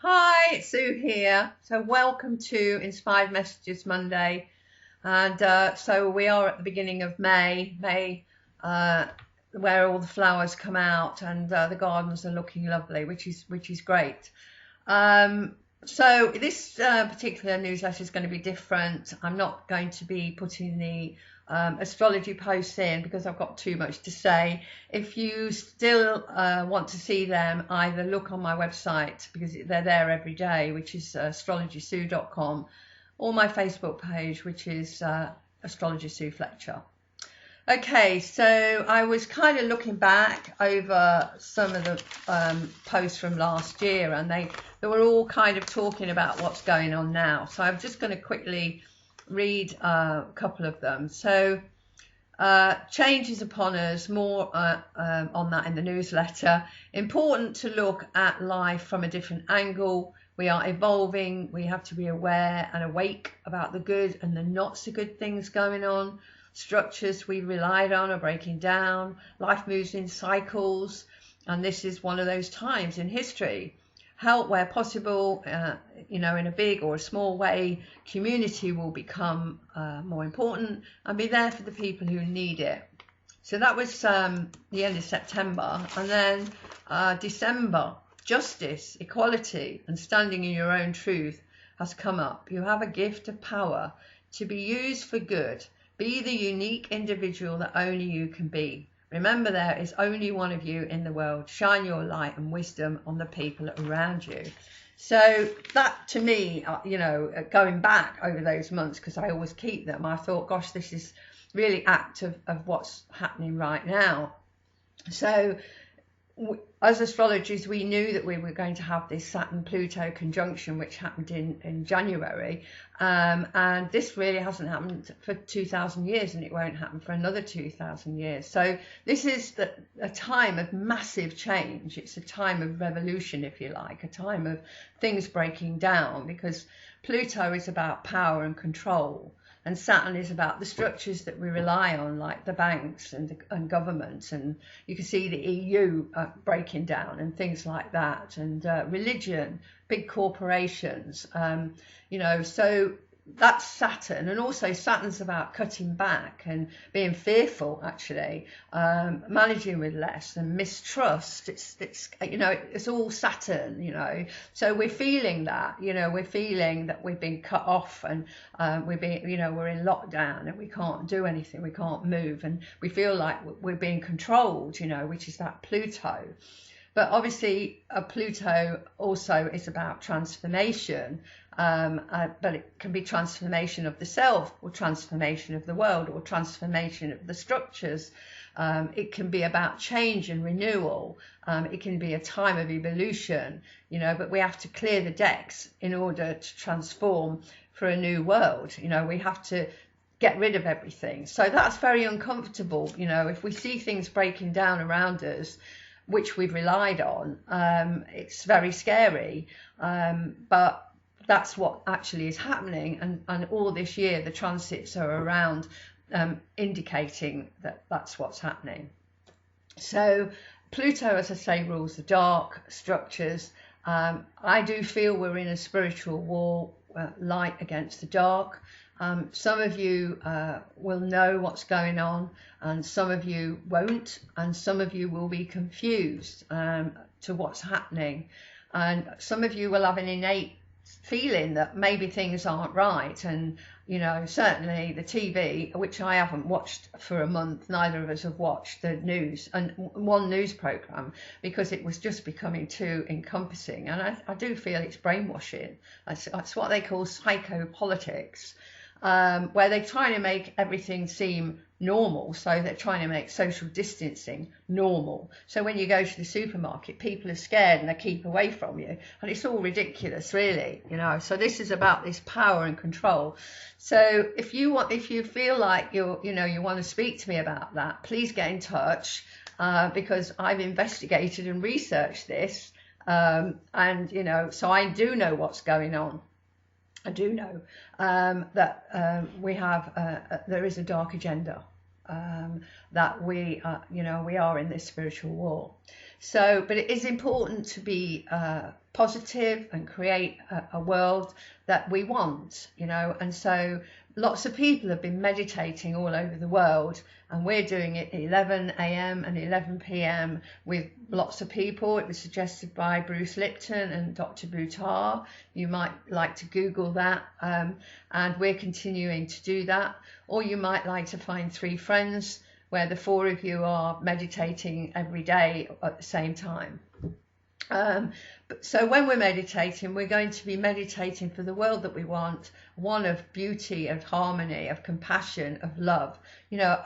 Hi, it's Sue here. So welcome to Inspired Messages Monday. And so we are at the beginning of May, uh, where all the flowers come out and the gardens are looking lovely, which is great. So this particular newsletter is going to be different. I'm not going to be putting the astrology posts in because I've got too much to say. If you still want to see them, either look on my website because they're there every day, which is astrologysue.com, or my Facebook page, which is Astrology Sue Fletcher. Okay, so I was kind of looking back over some of the posts from last year, and they were all kind of talking about what's going on now. So I'm just going to quickly read a couple of them. So change is upon us, more on that in the newsletter. Important to look at life from a different angle. We are evolving. We have to be aware and awake about the good and the not so good things going on. Structures we relied on are breaking down. Life moves in cycles, and this is one of those times in history. Help where possible, in a big or a small way. Community will become more important, and be there for the people who need it. So that was the end of September. And then December, justice, equality, and standing in your own truth has come up. You have a gift of power to be used for good. Be the unique individual that only you can be. Remember, there is only one of you in the world. Shine your light and wisdom on the people around you. So that, to me, going back over those months, because I always keep them, I thought, gosh, this is really apt of what's happening right now. So as astrologers, we knew that we were going to have this Saturn-Pluto conjunction, which happened in January. And this really hasn't happened for 2,000 years, and it won't happen for another 2,000 years. So this is a time of massive change. It's a time of revolution, if you like, a time of things breaking down, because Pluto is about power and control. And Saturn is about the structures that we rely on, like the banks and government, and you can see the EU breaking down and things like that, and religion, big corporations, so that's Saturn. And also Saturn's about cutting back and being fearful, actually, managing with less, and mistrust. It's all Saturn, so we're feeling that, we're feeling that we've been cut off, and we're in lockdown, and we can't do anything, we can't move, and we feel like we're being controlled, which is that Pluto. But obviously, Pluto also is about transformation, but it can be transformation of the self, or transformation of the world, or transformation of the structures. It can be about change and renewal. It can be a time of evolution, but we have to clear the decks in order to transform for a new world. We have to get rid of everything. So that's very uncomfortable. If we see things breaking down around us, which we've relied on, it's very scary, but that's what actually is happening, and all this year the transits are around indicating that that's what's happening. So Pluto, as I say, rules the dark structures. I do feel we're in a spiritual war, light against the dark. Some of you will know what's going on, and some of you won't, and some of you will be confused to what's happening, and some of you will have an innate feeling that maybe things aren't right. And certainly the TV, which I haven't watched for a month, neither of us have watched the news, and one news program, because it was just becoming too encompassing. And I do feel it's brainwashing. That's what they call psychopolitics, where they're trying to make everything seem normal. So they're trying to make social distancing normal. So when you go to the supermarket, people are scared and they keep away from you, and it's all ridiculous, really. So this is about this power and control. So if you feel like you want to speak to me about that, please get in touch, because I've investigated and researched this, and so I do know what's going on. I do know that we have there is a dark agenda, that we are in this spiritual war. So, but it is important to be positive and create a world that we want, you know. And so lots of people have been meditating all over the world, and we're doing it at 11 a.m. and 11 p.m. with lots of people. It was suggested by Bruce Lipton and Dr. Buttar. You might like to Google that, and we're continuing to do that. Or you might like to find 3 friends where the 4 of you are meditating every day at the same time. So when we're meditating, we're going to be meditating for the world that we want, one of beauty, of harmony, of compassion, of love, you know,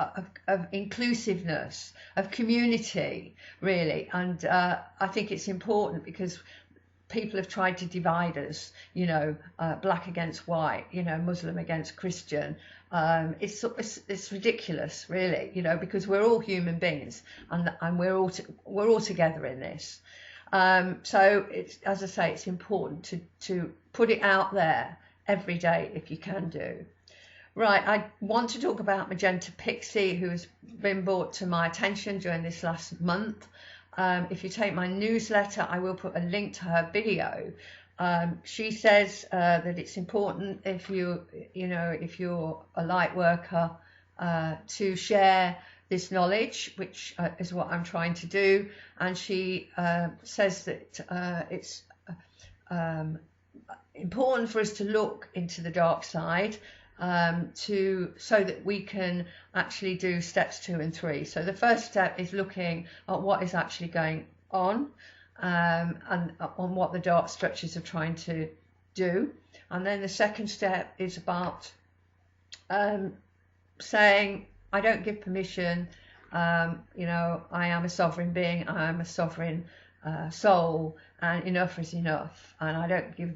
of inclusiveness, of community, really. And I think it's important because people have tried to divide us, you know, black against white, you know, Muslim against Christian. It's ridiculous, really, you know, because we're all human beings, and we're all together in this. So it's, as I say, it's important to put it out there every day if you can do. Right, I want to talk about Magenta Pixie, who has been brought to my attention during this last month. If you take my newsletter, I will put a link to her video. She says that it's important if you're a light worker, to share this knowledge, which is what I'm trying to do. And she says that it's important for us to look into the dark side, so that we can actually do steps 2 and 3. So the first step is looking at what is actually going on, and on what the dark structures are trying to do. And then the second step is about saying, I don't give permission, you know, I am a sovereign being, I am a sovereign soul, and enough is enough, and I don't give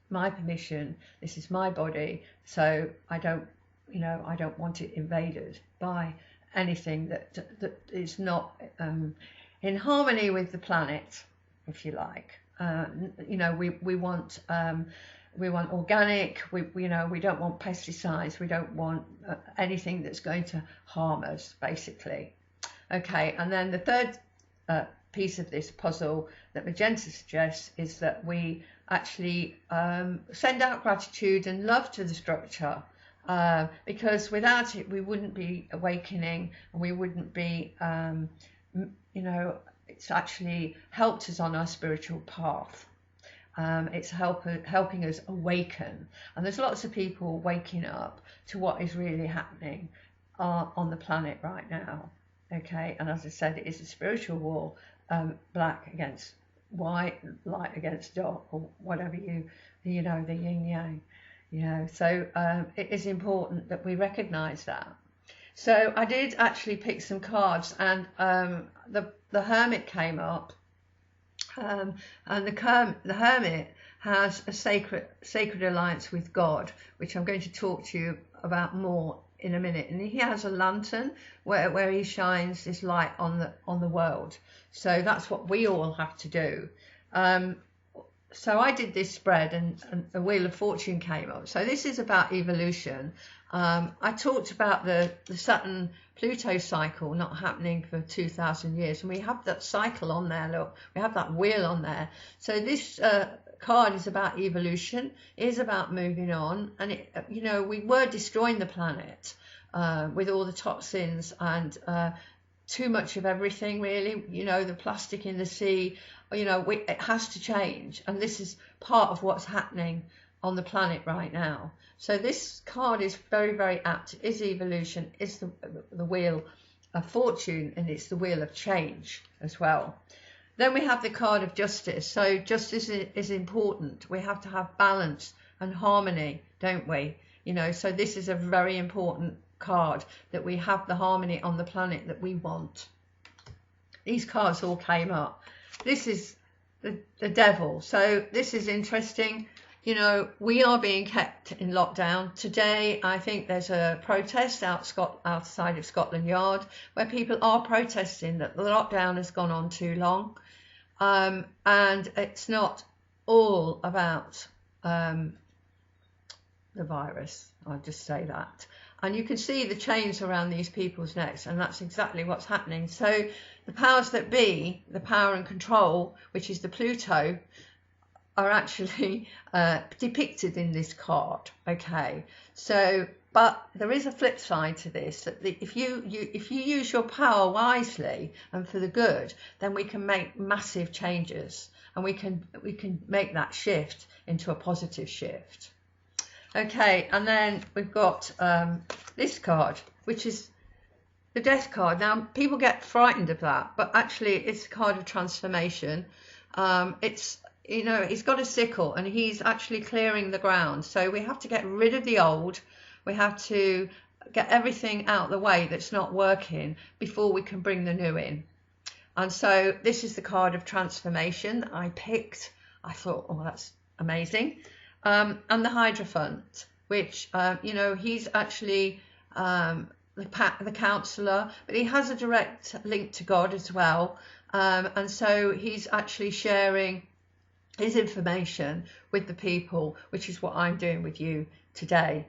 my permission, this is my body, so I don't want it invaded by anything that is not in harmony with the planet, if you like. You know, we want organic, we don't want pesticides, we don't want anything that's going to harm us, basically. Okay, and then the third piece of this puzzle that Magenta suggests is that we actually send out gratitude and love to the structure, because without it we wouldn't be awakening, and we wouldn't be, you know, it's actually helped us on our spiritual path. It's helping us awaken, and there's lots of people waking up to what is really happening on the planet right now. Okay, and as I said, it is a spiritual war, black against white, light against dark, or whatever you know, the yin yang, you know. So it is important that we recognize that. So I did actually pick some cards, and the Hermit came up, and the Hermit has a sacred alliance with God, which I'm going to talk to you about more in a minute. And he has a lantern where he shines his light on the world. So that's what we all have to do. So I did this spread, and the Wheel of Fortune came up. So this is about evolution. I talked about the Saturn-Pluto cycle not happening for 2,000 years, and we have that cycle on there. Look, we have that wheel on there. So this card is about evolution, is about moving on, and it, you know, we were destroying the planet with all the toxins and too much of everything, really. You know, the plastic in the sea. You know, it has to change, and this is part of what's happening on the planet right now. So this card is very, very apt. It is evolution, it's the Wheel of Fortune, and it's the wheel of change as well. Then we have the card of justice. So justice is important. We have to have balance and harmony, don't we? You know, so this is a very important card, that we have the harmony on the planet that we want. These cards all came up. This is the Devil. So this is interesting. You know, we are being kept in lockdown. Today, I think there's a protest outside of Scotland Yard, where people are protesting that the lockdown has gone on too long. And it's not all about the virus. I'll just say that. And you can see the chains around these people's necks, and that's exactly what's happening. So the powers that be, the power and control, which is the Pluto, are actually depicted in this card. Okay, so but there is a flip side to this, that if you use your power wisely and for the good, then we can make massive changes, and we can make that shift into a positive shift. Okay, and then we've got this card, which is the Death card. Now, people get frightened of that, but actually it's a card of transformation. It's, you know, he's got a sickle and he's actually clearing the ground. So we have to get rid of the old. We have to get everything out the way that's not working before we can bring the new in. And so this is the card of transformation that I picked. I thought, oh, that's amazing. And the Hierophant, which, you know, he's actually the counsellor, but he has a direct link to God as well. And so he's actually sharing his information with the people, which is what I'm doing with you today.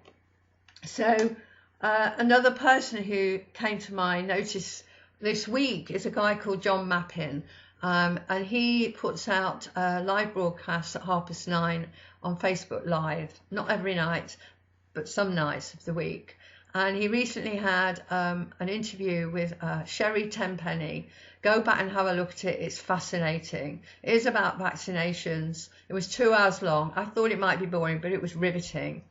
So another person who came to my notice this week is a guy called John Mappin. And he puts out live broadcasts at 9:30 on Facebook Live, not every night, but some nights of the week. And he recently had an interview with Sherry Tenpenny. Go back and have a look at it. It's fascinating. It is about vaccinations. It was 2 hours long. I thought it might be boring, but it was riveting.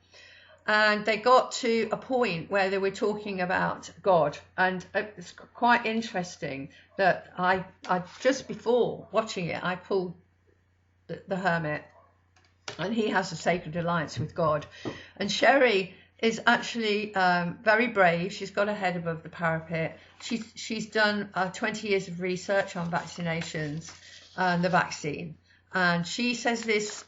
And they got to a point where they were talking about God, and it's quite interesting that I just before watching it, I pulled the Hermit, and he has a sacred alliance with God. And Sherry is actually very brave. She's got her head above the parapet. She's done 20 years of research on vaccinations and the vaccine, and she says this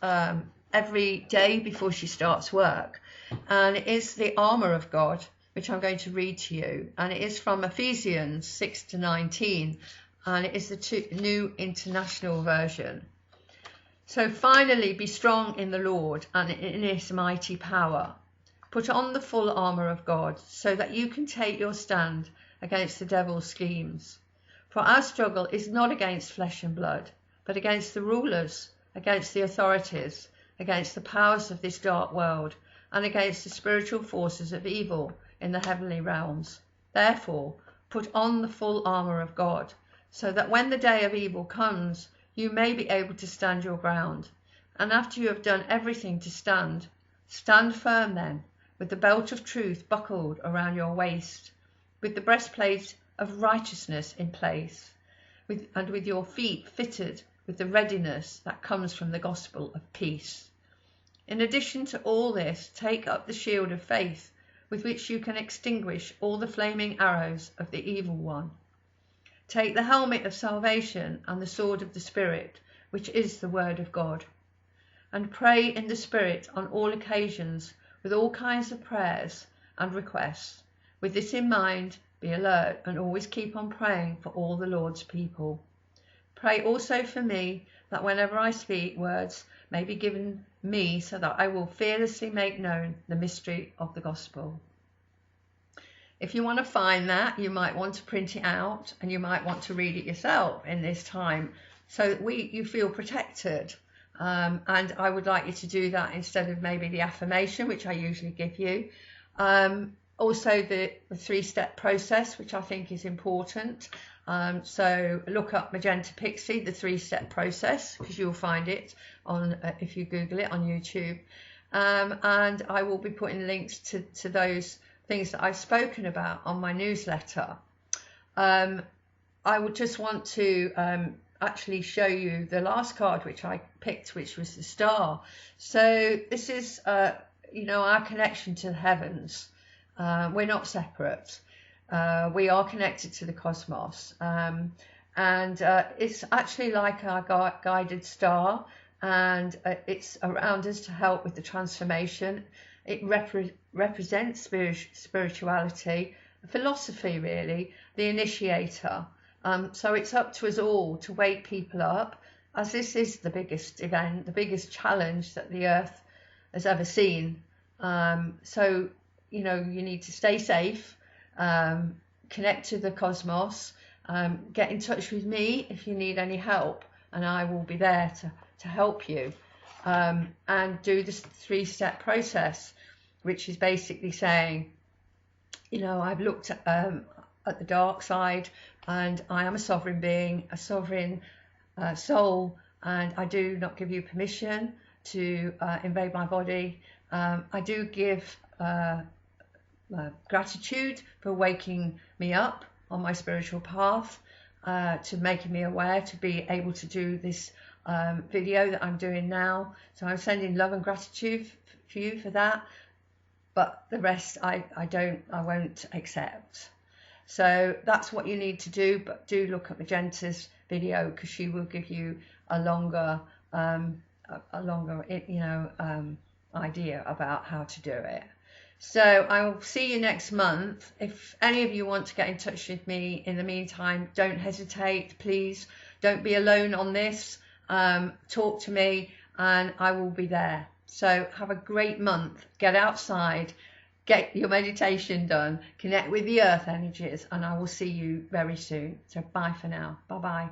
every day before she starts work. And it is the armour of God, which I'm going to read to you. And it is from Ephesians 6-19. And it is the New International Version. So finally, be strong in the Lord and in his mighty power. Put on the full armour of God, so that you can take your stand against the devil's schemes. For our struggle is not against flesh and blood, but against the rulers, against the authorities, against the powers of this dark world, and against the spiritual forces of evil in the heavenly realms. Therefore, put on the full armour of God, so that when the day of evil comes, you may be able to stand your ground. And after you have done everything to stand, stand firm then, with the belt of truth buckled around your waist, with the breastplate of righteousness in place, and with your feet fitted with the readiness that comes from the gospel of peace. In addition to all this, take up the shield of faith, with which you can extinguish all the flaming arrows of the evil one. Take the helmet of salvation and the sword of the Spirit, which is the word of God. And pray in the Spirit on all occasions, with all kinds of prayers and requests. With this in mind, be alert and always keep on praying for all the Lord's people. Pray also for me, that whenever I speak, words may be given me, so that I will fearlessly make known the mystery of the gospel. If you want to find that, you might want to print it out, and you might want to read it yourself in this time, so that you feel protected. And I would like you to do that instead of maybe the affirmation, which I usually give you. Also the 3-step process, which I think is important. So look up Magenta Pixie, the 3-step process, because you'll find it on if you Google it on YouTube. And I will be putting links to those things that I've spoken about on my newsletter. I would just want to actually show you the last card which I picked, which was the Star. So this is, you know, our connection to the heavens. We're not separate. We are connected to the cosmos, and it's actually like our guided star, and it's around us to help with the transformation. It represents spirituality, philosophy really, the initiator. So it's up to us all to wake people up, as this is the biggest challenge that the earth has ever seen. So, you know, you need to stay safe, connect to the cosmos, get in touch with me if you need any help, and I will be there to help you. and do this 3-step process, which is basically saying, you know, I've looked at the dark side, and I am a sovereign being, a sovereign soul, and I do not give you permission to invade my body. I do give gratitude for waking me up on my spiritual path, to making me aware to be able to do this video that I'm doing now. So I'm sending love and gratitude for you for that, but the rest I won't accept. So that's what you need to do, but do look at Magenta's video, because she will give you a longer idea about how to do it. So I will see you next month. If any of you want to get in touch with me in the meantime, don't hesitate, please. Don't be alone on this. Talk to me and I will be there. So have a great month. Get outside, get your meditation done, connect with the earth energies, and I will see you very soon. So bye for now. Bye bye.